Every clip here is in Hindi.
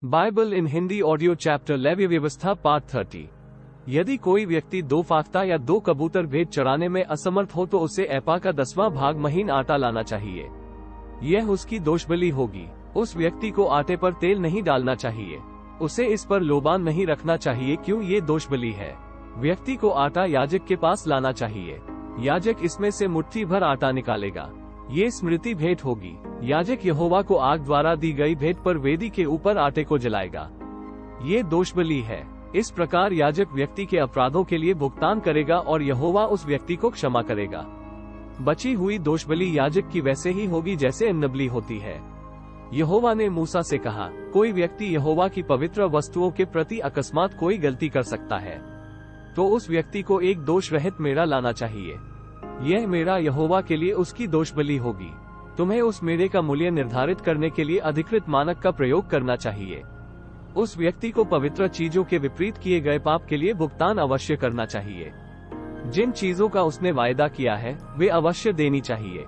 बाइबल इन हिंदी ऑडियो चैप्टर लेवी व्यवस्था पार्ट 30। यदि कोई व्यक्ति 2 फाख्ता या 2 कबूतर भेंट चढ़ाने में असमर्थ हो तो उसे एपा का 10वां भाग महीन आटा लाना चाहिए। यह उसकी दोषबलि होगी। उस व्यक्ति को आटे पर तेल नहीं डालना चाहिए। उसे इस पर लोबान नहीं रखना चाहिए, क्यों ये दोषबलि है। व्यक्ति को आटा याजक के पास लाना चाहिए। याजक इसमें से मुट्ठी भर आटा निकालेगा। ये स्मृति भेंट होगी। याजक यहोवा को आग द्वारा दी गई भेंट पर वेदी के ऊपर आटे को जलाएगा। ये दोषबलि है। इस प्रकार याजक व्यक्ति के अपराधों के लिए भुगतान करेगा और यहोवा उस व्यक्ति को क्षमा करेगा। बची हुई दोषबलि याजक की वैसे ही होगी जैसे अन्नबलि होती है। यहोवा ने मूसा से कहा, कोई व्यक्ति यहोवा की पवित्र वस्तुओं के प्रति अकस्मात कोई गलती कर सकता है तो उस व्यक्ति को एक दोष रहित मेढ़ा लाना चाहिए। यह मेढ़ा यहोवा के लिए उसकी दोषबलि होगी। तुम्हें उस मेढ़े का मूल्य निर्धारित करने के लिए अधिकृत मानक का प्रयोग करना चाहिए। उस व्यक्ति को पवित्र चीजों के विपरीत किए गए पाप के लिए भुगतान अवश्य करना चाहिए। जिन चीजों का उसने वायदा किया है वे अवश्य देनी चाहिए।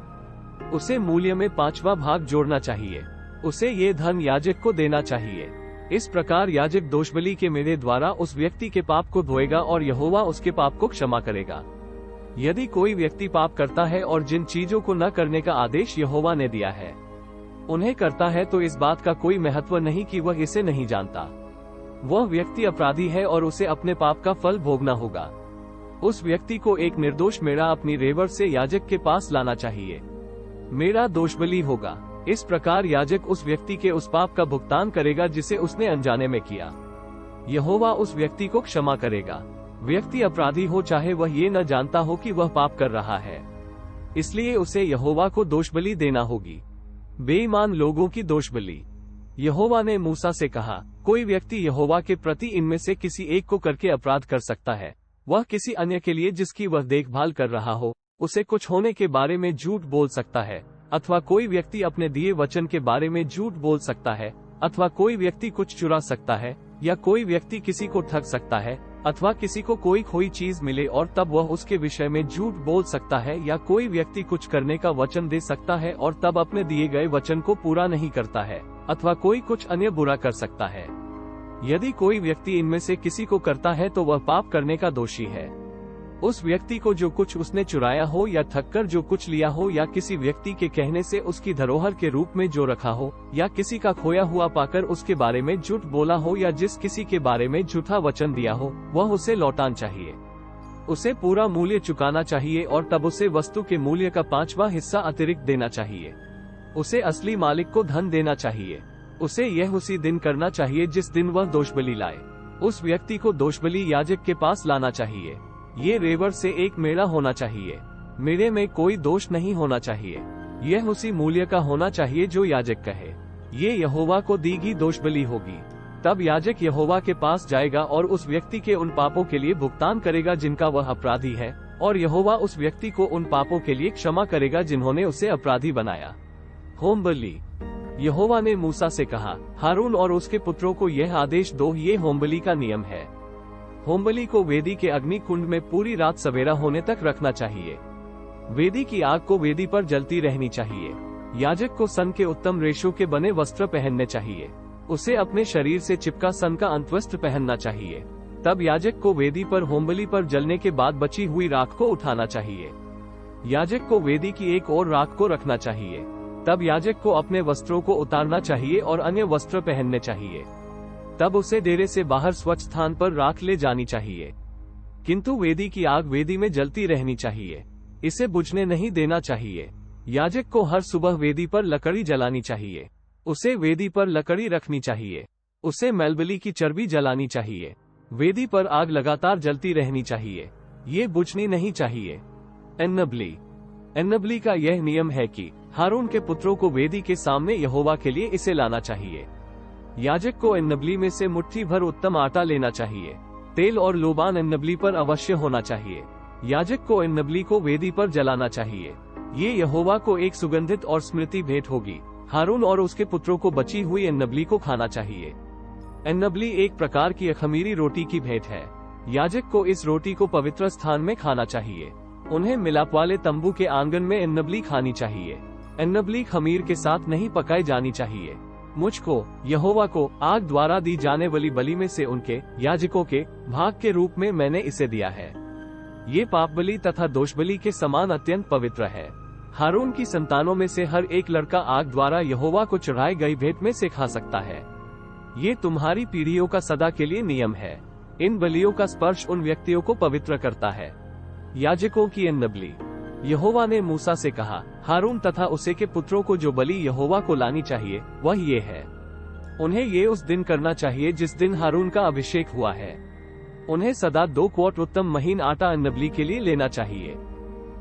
उसे मूल्य में 5वां भाग जोड़ना चाहिए। उसे ये धन याजक को देना चाहिए। इस प्रकार याजक दोषबलि के मेढ़े द्वारा उस व्यक्ति के पाप को धोएगा और यहोवा उसके पाप को क्षमा करेगा। यदि कोई व्यक्ति पाप करता है और जिन चीजों को न करने का आदेश यहोवा ने दिया है उन्हें करता है तो इस बात का कोई महत्व नहीं कि वह इसे नहीं जानता। वह व्यक्ति अपराधी है और उसे अपने पाप का फल भोगना होगा। उस व्यक्ति को एक निर्दोष मेढ़ा अपनी रेवड़ से याजक के पास लाना चाहिए। मेढ़ा दोषबलि होगा। इस प्रकार याजक उस व्यक्ति के उस पाप का भुगतान करेगा जिसे उसने अनजाने में किया। यहोवा उस व्यक्ति को क्षमा करेगा। व्यक्ति अपराधी हो चाहे वह ये न जानता हो कि वह पाप कर रहा है, इसलिए उसे यहोवा को दोषबलि देना होगी। बेईमान लोगों की दोषबलि। यहोवा ने मूसा से कहा, कोई व्यक्ति यहोवा के प्रति इनमें से किसी एक को करके अपराध कर सकता है। वह किसी अन्य के लिए जिसकी वह देखभाल कर रहा हो उसे कुछ होने के बारे में झूठ बोल सकता है, अथवा कोई व्यक्ति अपने दिए वचन के बारे में झूठ बोल सकता है, अथवा कोई व्यक्ति कुछ चुरा सकता है, या कोई व्यक्ति किसी को ठग सकता है, अथवा किसी को कोई खोई चीज मिले और तब वह उसके विषय में झूठ बोल सकता है, या कोई व्यक्ति कुछ करने का वचन दे सकता है और तब अपने दिए गए वचन को पूरा नहीं करता है, अथवा कोई कुछ अन्य बुरा कर सकता है। यदि कोई व्यक्ति इनमें से किसी को करता है तो वह पाप करने का दोषी है। उस व्यक्ति को जो कुछ उसने चुराया हो या ठगकर जो कुछ लिया हो या किसी व्यक्ति के कहने से उसकी धरोहर के रूप में जो रखा हो या किसी का खोया हुआ पाकर उसके बारे में झूठ बोला हो या जिस किसी के बारे में झूठा वचन दिया हो वह उसे लौटाना चाहिए। उसे पूरा मूल्य चुकाना चाहिए और तब उसे वस्तु के मूल्य का 5वां हिस्सा अतिरिक्त देना चाहिए। उसे असली मालिक को धन देना चाहिए। उसे यह उसी दिन करना चाहिए जिस दिन वह दोषबलि लाए। उस व्यक्ति को दोषबलि याजक के पास लाना चाहिए। ये रेवड़ से एक मेढ़ा होना चाहिए। मेढ़े में कोई दोष नहीं होना चाहिए। यह उसी मूल्य का होना चाहिए जो याजक कहे। ये यहोवा को दी गई दोषबलि होगी। तब याजक यहोवा के पास जाएगा और उस व्यक्ति के उन पापों के लिए भुगतान करेगा जिनका वह अपराधी है, और यहोवा उस व्यक्ति को उन पापों के लिए क्षमा करेगा जिन्होंने उसे अपराधी बनाया। होम बलि। यहोवा ने मूसा से कहा, हारून और उसके पुत्रों को यह आदेश दो, ये होम बलि का नियम है। होमबलि को वेदी के अग्नि कुंड में पूरी रात सवेरा होने तक रखना चाहिए। वेदी की आग को वेदी पर जलती रहनी चाहिए। याजक को सन के उत्तम रेशों के बने वस्त्र पहनने चाहिए। उसे अपने शरीर से चिपका सन का अंतवस्त्र पहनना चाहिए। तब याजक को वेदी पर होमबलि पर जलने के बाद बची हुई राख को उठाना चाहिए। याजक को वेदी की एक और राख को रखना चाहिए। तब याजक को अपने वस्त्रों को उतारना चाहिए और अन्य वस्त्र पहनने चाहिए। तब उसे डेरे से बाहर स्वच्छ स्थान पर राख ले जानी चाहिए, किंतु वेदी की आग वेदी में जलती रहनी चाहिए। इसे बुझने नहीं देना चाहिए। याजक को हर सुबह वेदी पर लकड़ी जलानी चाहिए। उसे वेदी पर लकड़ी रखनी चाहिए। उसे मेलबली की चर्बी जलानी चाहिए। वेदी पर आग लगातार जलती रहनी चाहिए। ये बुझनी नहीं चाहिए। अन्नबलि। अन्नबलि का यह नियम है कि हारून के पुत्रों को वेदी के सामने यहोवा के लिए इसे लाना चाहिए। याजक को अन्नबलि में से मुट्ठी भर उत्तम आटा लेना चाहिए। तेल और लोबान अन्नबलि पर अवश्य होना चाहिए। याजक को अन्नबलि को वेदी पर जलाना चाहिए। ये यहोवा को एक सुगंधित और स्मृति भेंट होगी। हारून और उसके पुत्रों को बची हुई अन्नबलि को खाना चाहिए। अन्नबलि एक प्रकार की अखमीरी रोटी की भेंट है। याजक को इस रोटी को पवित्र स्थान में खाना चाहिए। उन्हें मिलाप वाले तंबू के आंगन में अन्नबलि खानी चाहिए। अन्नबलि खमीर के साथ नहीं पकाई जानी चाहिए। मुझको, यहोवा को, आग द्वारा दी जाने वाली बलि में से उनके, याजकों के, भाग के रूप में मैंने इसे दिया है। ये पाप बलि तथा दोष बलि के समान अत्यंत पवित्र है। हारून की संतानों में से हर एक लड़का आग द्वारा यहोवा को चढ़ाई गई भेंट में से खा सकता है। ये तुम्हारी पीढ़ियों का सदा के लिए नियम है। इन बलियों का स्पर्श उन व्यक्तियों को पवित्र करता है। याजकों की अन्न बलि। यहोवा ने मूसा से कहा, हारून तथा उसे के पुत्रों को जो बलि यहोवा को लानी चाहिए वह ये है। उन्हें ये उस दिन करना चाहिए जिस दिन हारून का अभिषेक हुआ है। उन्हें सदा 2 क्वार्ट उत्तम महीन आटा अन्न बलि के लिए लेना चाहिए।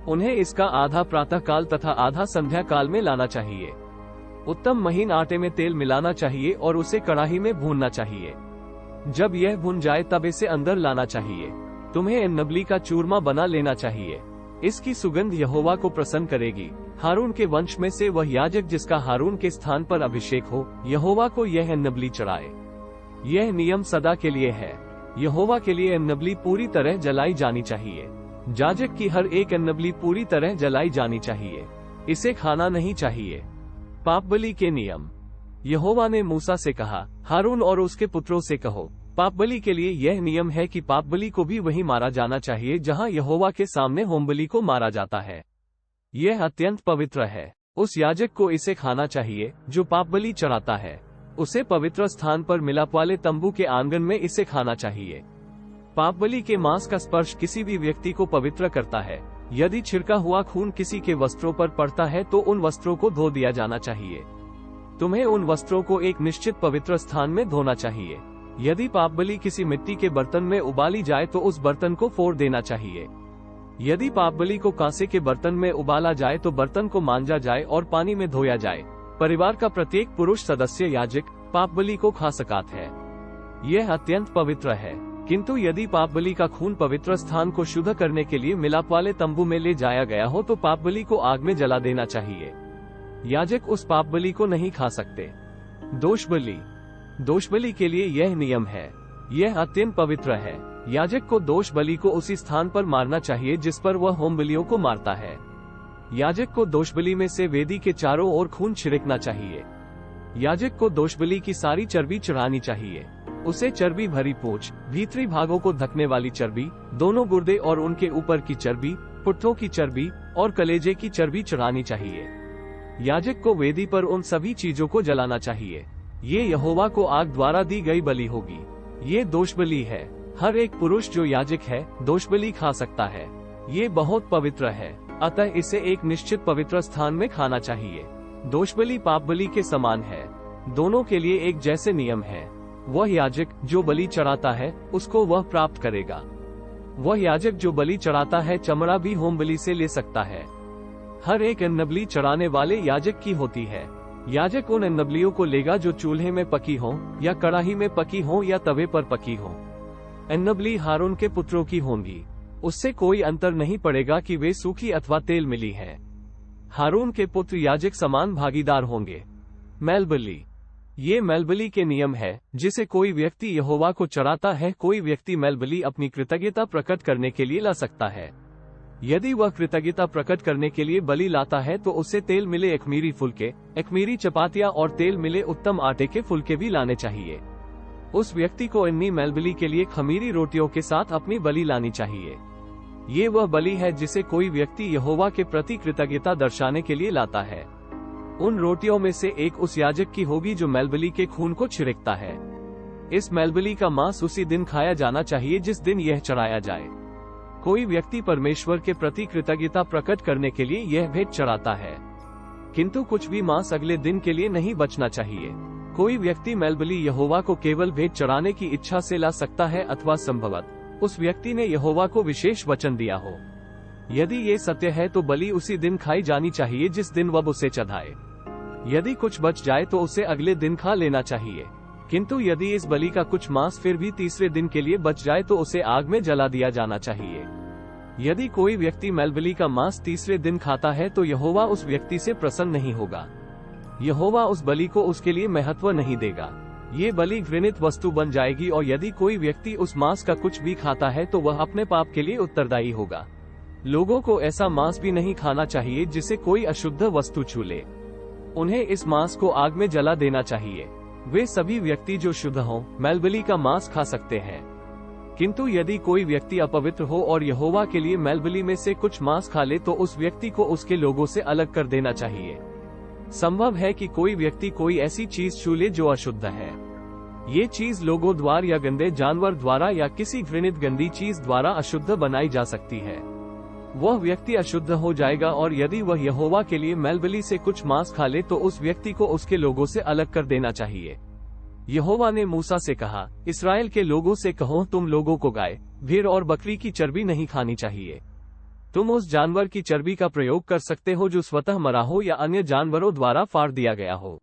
उन्हें इसका आधा प्रातः काल तथा आधा संध्या काल में लाना चाहिए। उत्तम महीन आटे में तेल मिलाना चाहिए और उसे कड़ाही में भूनना चाहिए। जब यह भुन जाए तब इसे अंदर लाना चाहिए। तुम्हें अन्न बलि का चूरमा बना लेना चाहिए। इसकी सुगंध यहोवा को प्रसन्न करेगी। हारून के वंश में से वह याजक जिसका हारून के स्थान पर अभिषेक हो, यहोवा को यह अन्न बलि चढ़ाए। यह नियम सदा के लिए है। यहोवा के लिए अन्न बलि पूरी तरह जलाई जानी चाहिए। याजक की हर एक अन्न बलि पूरी तरह जलाई जानी चाहिए। इसे खाना नहीं चाहिए। पाप बलि के नियम। यहोवा ने मूसा से कहा, हारून और उसके पुत्रों से कहो, पाप बलि के लिए यह नियम है कि पाप बलि को भी वहीं मारा जाना चाहिए जहां यहोवा के सामने होम बलि को मारा जाता है। यह अत्यंत पवित्र है। उस याजक को इसे खाना चाहिए जो पाप बलि चढ़ाता है। उसे पवित्र स्थान पर मिलाप वाले तंबू के आंगन में इसे खाना चाहिए। पाप बलि के मांस का स्पर्श किसी भी व्यक्ति को पवित्र करता है। यदि छिड़का हुआ खून किसी के वस्त्रों पर पड़ता है तो उन वस्त्रों को धो दिया जाना चाहिए। तुम्हें उन वस्त्रों को एक निश्चित पवित्र स्थान में धोना चाहिए। यदि पाप बलि किसी मिट्टी के बर्तन में उबाली जाए तो उस बर्तन को फोड़ देना चाहिए। यदि पाप बलि को कांसे के बर्तन में उबाला जाए तो बर्तन को मांजा जाए और पानी में धोया जाए। परिवार का प्रत्येक पुरुष सदस्य याजक पाप बलि को खा सकता है। यह अत्यंत पवित्र है। किंतु यदि पाप बलि का खून पवित्र स्थान को शुद्ध करने के लिए मिलाप वाले तंबू में ले जाया गया हो तो पाप बलि को आग में जला देना चाहिए। याजक उस पाप बलि को नहीं खा सकते। दोष बलि। दोष बलि के लिए यह नियम है। यह अत्यंत पवित्र है। याजक को दोष बलि को उसी स्थान पर मारना चाहिए जिस पर वह होम बलियों को मारता है। याजक को दोष बलि में से वेदी के चारों ओर खून छिड़कना चाहिए। याजक को दोष बलि की सारी चर्बी चढ़ानी चाहिए। उसे चर्बी भरी पूंछ, भीतरी भागों को ढकने वाली चर्बी, दोनों गुर्दे और उनके ऊपर की चर्बी, पुट्ठों की चर्बी और कलेजे की चर्बी चढ़ानी चाहिए। याजक को वेदी पर उन सभी चीजों को जलाना चाहिए। ये यहोवा को आग द्वारा दी गई बलि होगी। ये दोष बलि है। हर एक पुरुष जो याजक है दोष बलि खा सकता है। ये बहुत पवित्र है, अतः इसे एक निश्चित पवित्र स्थान में खाना चाहिए। दोष बलि पाप बलि के समान है। दोनों के लिए एक जैसे नियम है। वह याजक जो बलि चढ़ाता है उसको वह प्राप्त करेगा। वह याजक जो बलि चढ़ाता है चमड़ा भी होम बलि से ले सकता है। हर एक अन्न बलि चढ़ाने वाले याजक की होती है। याजक उन अन्न बलियों को लेगा जो चूल्हे में पकी हो या कड़ाही में पकी हो या तवे पर पकी हो। अन्न बलि हारून के पुत्रों की होंगी। उससे कोई अंतर नहीं पड़ेगा कि वे सूखी अथवा तेल मिली है। हारून के पुत्र याजक समान भागीदार होंगे। मैल बलि। ये मैल बलि के नियम है जिसे कोई व्यक्ति यहोवा को चढ़ाता है। कोई व्यक्ति मैल बलि अपनी कृतज्ञता प्रकट करने के लिए ला सकता है। यदि वह कृतज्ञता प्रकट करने के लिए बलि लाता है तो उसे तेल मिले अखमीरी फुलके, अखमीरी चपातियां और तेल मिले उत्तम आटे के फुलके भी लाने चाहिए। उस व्यक्ति को इन्हीं मैल बलि के लिए खमीरी रोटियों के साथ अपनी बलि लानी चाहिए। ये वह बलि है जिसे कोई व्यक्ति यहोवा के प्रति कृतज्ञता दर्शाने के लिए लाता है। उन रोटियों में से एक उस याजक की होगी जो मैल बलि के खून को छिड़कता है। इस मैल बलि का मांस उसी दिन खाया जाना चाहिए जिस दिन यह चढ़ाया जाए। कोई व्यक्ति परमेश्वर के प्रति कृतज्ञता प्रकट करने के लिए यह भेंट चढ़ाता है, किंतु कुछ भी मांस अगले दिन के लिए नहीं बचना चाहिए। कोई व्यक्ति मैल बलि यहोवा को केवल भेंट चढ़ाने की इच्छा से ला सकता है अथवा संभवतः उस व्यक्ति ने यहोवा को विशेष वचन दिया हो। यदि ये सत्य है तो बलि उसी दिन खाई जानी चाहिए जिस दिन वह उसे चढ़ाए। यदि कुछ बच जाए तो उसे अगले दिन खा लेना चाहिए, किंतु यदि इस बलि का कुछ मांस फिर भी तीसरे दिन के लिए बच जाए तो उसे आग में जला दिया जाना चाहिए। यदि कोई व्यक्ति मैल बलि का मांस तीसरे दिन खाता है तो यहोवा उस व्यक्ति से प्रसन्न नहीं होगा। यहोवा उस बलि को उसके लिए महत्व नहीं देगा। ये बलि घृणित वस्तु बन जाएगी और यदि कोई व्यक्ति उस मांस का कुछ भी खाता है तो वह अपने पाप के लिए उत्तरदायी होगा। लोगों को ऐसा मांस भी नहीं खाना चाहिए जिसे कोई अशुद्ध वस्तु छू ले। उन्हें इस मांस को आग में जला देना चाहिए। वे सभी व्यक्ति जो शुद्ध हों मेलबलि का मांस खा सकते हैं, किंतु यदि कोई व्यक्ति अपवित्र हो और यहोवा के लिए मेलबलि में से कुछ मांस खा ले तो उस व्यक्ति को उसके लोगों से अलग कर देना चाहिए। संभव है कि कोई व्यक्ति कोई ऐसी चीज छू ले जो अशुद्ध है। ये चीज लोगों द्वारा या गंदे जानवर द्वारा या किसी घृणित गंदी चीज द्वारा अशुद्ध बनाई जा सकती है। वह व्यक्ति अशुद्ध हो जाएगा, और यदि वह यहोवा के लिए मेलबलि से कुछ मांस खा ले तो उस व्यक्ति को उसके लोगों से अलग कर देना चाहिए। यहोवा ने मूसा से कहा, इस्राएल के लोगों से कहो, तुम लोगों को गाय, भेड़ और बकरी की चर्बी नहीं खानी चाहिए। तुम उस जानवर की चर्बी का प्रयोग कर सकते हो जो स्वतः मरा हो या अन्य जानवरों द्वारा फाड़ दिया गया हो,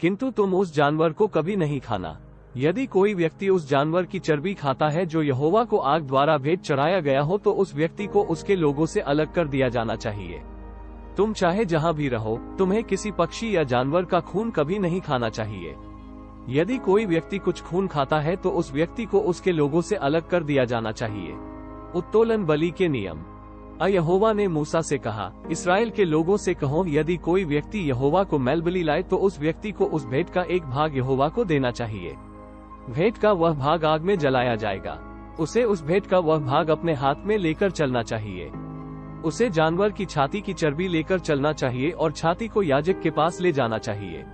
किंतु तुम उस जानवर को कभी नहीं खाना। यदि कोई व्यक्ति उस जानवर की चर्बी खाता है जो यहोवा को आग द्वारा भेंट चढ़ाया गया हो तो उस व्यक्ति को उसके लोगों से अलग कर दिया जाना चाहिए। तुम चाहे जहां भी रहो, तुम्हें किसी पक्षी या जानवर का खून कभी नहीं खाना चाहिए। यदि कोई व्यक्ति कुछ खून खाता है तो उस व्यक्ति को उसके लोगों से अलग कर दिया जाना चाहिए। उत्तोलन बलि के नियम। यहोवा ने मूसा से कहा, इस्राएल के लोगों से कहो, यदि कोई व्यक्ति यहोवा को मेलबलि लाए तो उस व्यक्ति को उस भेंट का एक भाग यहोवा को देना चाहिए। भेंट का वह भाग आग में जलाया जाएगा। उसे उस भेंट का वह भाग अपने हाथ में लेकर चलना चाहिए। उसे जानवर की छाती की चर्बी लेकर चलना चाहिए और छाती को याजक के पास ले जाना चाहिए।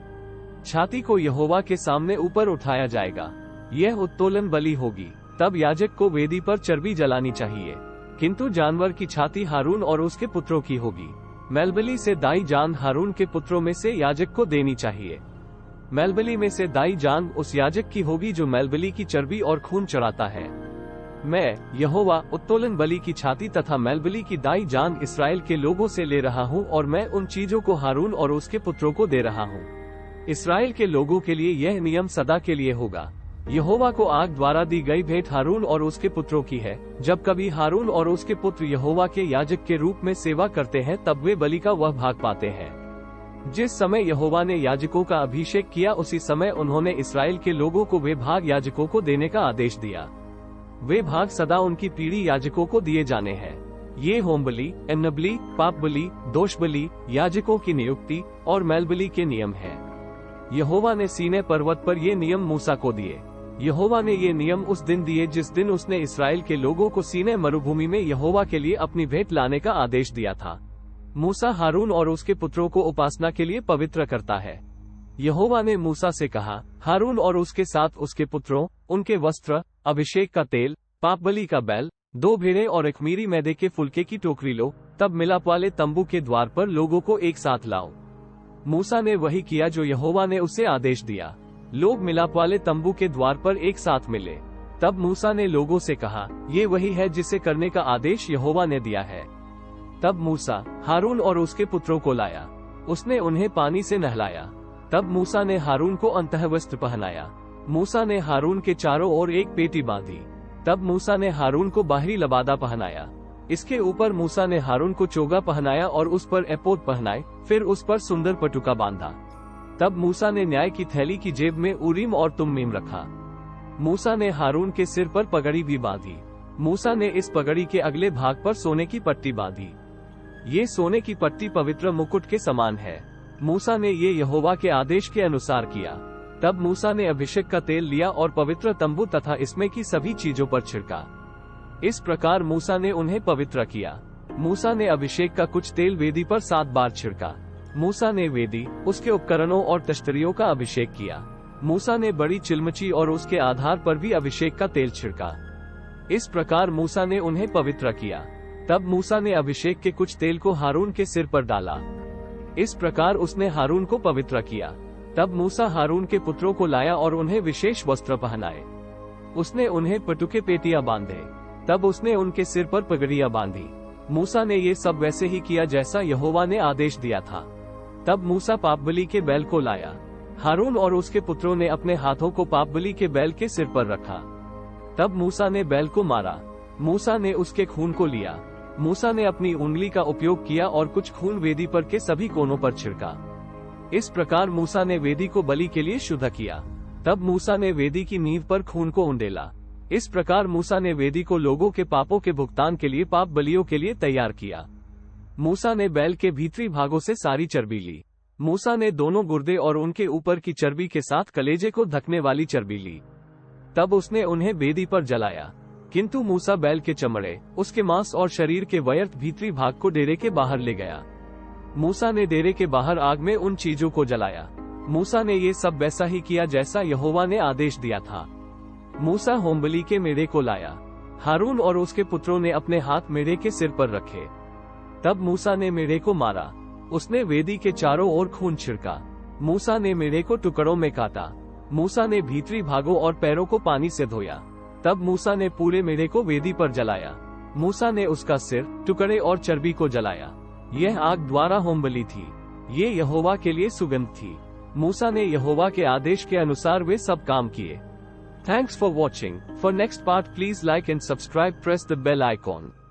छाती को यहोवा के सामने ऊपर उठाया जाएगा। यह उत्तोलन बलि होगी। तब याजक को वेदी पर चर्बी जलानी चाहिए, किंतु जानवर की छाती हारून और उसके पुत्रों की होगी। मेलबलि से दाई जान हारून के पुत्रों में से याजक को देनी चाहिए। मेलबलि में से दाई जान उस याजक की होगी जो मेलबलि की चर्बी और खून चढ़ाता है। मैं यहोवा उत्तोलन बलि की छाती तथा मेलबलि की दाई जान इस्राएल के लोगों से ले रहा हूँ, और मैं उन चीजों को हारून और उसके पुत्रों को दे रहा हूँ। इस्राएल के लोगों के लिए यह नियम सदा के लिए होगा। यहोवा को आग द्वारा दी गई भेंट हारून और उसके पुत्रों की है। जब कभी हारून और उसके पुत्र यहोवा के याजक के रूप में सेवा करते हैं तब वे बलि का वह भाग पाते हैं। जिस समय यहोवा ने याजकों का अभिषेक किया उसी समय उन्होंने इस्राएल के लोगों को वे भाग याजकों को देने का आदेश दिया। वे भाग सदा उनकी पीढ़ी याजकों को दिए जाने हैं। ये होम बलि, अन्न बलि, पाप बलि, दोष बलि, याजकों की नियुक्ति और मेलबलि के नियम हैं। यहोवा ने सीनै पर्वत पर ये नियम मूसा को दिए। यहोवा ने ये नियम उस दिन दिए जिस दिन उसने इस्राएल के लोगों को सीनै मरुभूमि में यहोवा के लिए अपनी भेंट लाने का आदेश दिया था। मूसा हारून और उसके पुत्रों को उपासना के लिए पवित्र करता है। यहोवा ने मूसा से कहा, हारून और उसके साथ उसके पुत्रों, उनके वस्त्र, अभिषेक का तेल, पाप बलि का बैल, 2 भेड़ें और अखमीरी मैदे के फुलके की टोकरी लो। तब मिलाप वाले तंबू के द्वार पर लोगों को एक साथ लाओ। मूसा ने वही किया जो यहोवा ने उसे आदेश दिया। लोग मिलाप वाले तंबू के द्वार पर एक साथ मिले। तब मूसा ने लोगों से कहा, ये वही है जिसे करने का आदेश यहोवा ने दिया है। तब मूसा हारून और उसके पुत्रों को लाया। उसने उन्हें पानी से नहलाया। तब मूसा ने हारून को अंतःवस्त्र पहनाया। मूसा ने हारून के चारों ओर एक पेटी बांधी। तब मूसा ने हारून को बाहरी लबादा पहनाया। इसके ऊपर मूसा ने हारून को चोगा पहनाया और उस पर एपोद पहनाए, फिर उस पर सुंदर पटुका बांधा। तब मूसा ने न्याय की थैली की जेब में उरीम और तुम्मीम रखा। मूसा ने हारून के सिर पर पगड़ी भी बांधी। मूसा ने इस पगड़ी के अगले भाग पर सोने की पट्टी बांधी। ये सोने की पट्टी पवित्र मुकुट के समान है। मूसा ने ये यहोवा के आदेश के अनुसार किया। तब मूसा ने अभिषेक का तेल लिया और पवित्र तंबू तथा इसमें की सभी चीजों पर छिड़का। इस प्रकार मूसा ने उन्हें पवित्र किया। मूसा ने अभिषेक का कुछ तेल वेदी पर 7 बार छिड़का। मूसा ने वेदी, उसके उपकरणों और तश्तरियों का अभिषेक किया। मूसा ने बड़ी चिलमची और उसके आधार पर भी अभिषेक का तेल छिड़का। इस प्रकार मूसा ने उन्हें पवित्र किया। तब मूसा ने अभिषेक के कुछ तेल को हारून के सिर पर डाला। इस प्रकार उसने हारून को पवित्र किया। तब मूसा हारून के पुत्रों को लाया और उन्हें विशेष वस्त्र पहनाए। उसने उन्हें पटुके पेटियां बांधे। तब उसने उनके सिर पर पगड़ियां बांधी। मूसा ने ये सब वैसे ही किया जैसा यहोवा ने आदेश दिया था। तब मूसा पापबलि के बैल को लाया। हारून और उसके पुत्रों ने अपने हाथों को पापबलि के बैल के सिर पर रखा। तब मूसा ने बैल को मारा। मूसा ने उसके खून को लिया। मूसा ने अपनी उंगली का उपयोग किया और कुछ खून वेदी पर के सभी कोनों पर छिड़का। इस प्रकार मूसा ने वेदी को बलि के लिए शुद्ध किया। तब मूसा ने वेदी की नींव पर खून को उंडेला। इस प्रकार मूसा ने वेदी को लोगों के पापों के भुगतान के लिए पाप बलियों के लिए तैयार किया। मूसा ने बैल के भीतरी भागों से सारी चर्बी ली। मूसा ने दोनों गुर्दे और उनके ऊपर की चर्बी के साथ कलेजे को ढकने वाली चर्बी ली। तब उसने उन्हें वेदी पर जलाया, किंतु मूसा बैल के चमड़े, उसके मांस और शरीर के व्यर्थ भीतरी भाग को डेरे के बाहर ले गया। मूसा ने डेरे के बाहर आग में उन चीजों को जलाया। मूसा ने ये सब वैसा ही किया जैसा यहोवा ने आदेश दिया था। मूसा होमबलि के मेढ़े को लाया। हारून और उसके पुत्रों ने अपने हाथ मेढ़े के सिर पर रखे। तब मूसा ने मेढ़े को मारा। उसने वेदी के चारों ओर खून छिड़का। मूसा ने मेढ़े को टुकड़ों में काटा। मूसा ने भीतरी भागों और पैरों को पानी से धोया। तब मूसा ने पूरे मेढ़े को वेदी पर जलाया। मूसा ने उसका सिर, टुकड़े और चर्बी को जलाया। यह आग द्वारा होमबलि थी। ये यहोवा के लिए सुगंध थी। मूसा ने यहोवा के आदेश के अनुसार वे सब काम किए। Thanks for watching. For next part please like and subscribe, press the bell icon.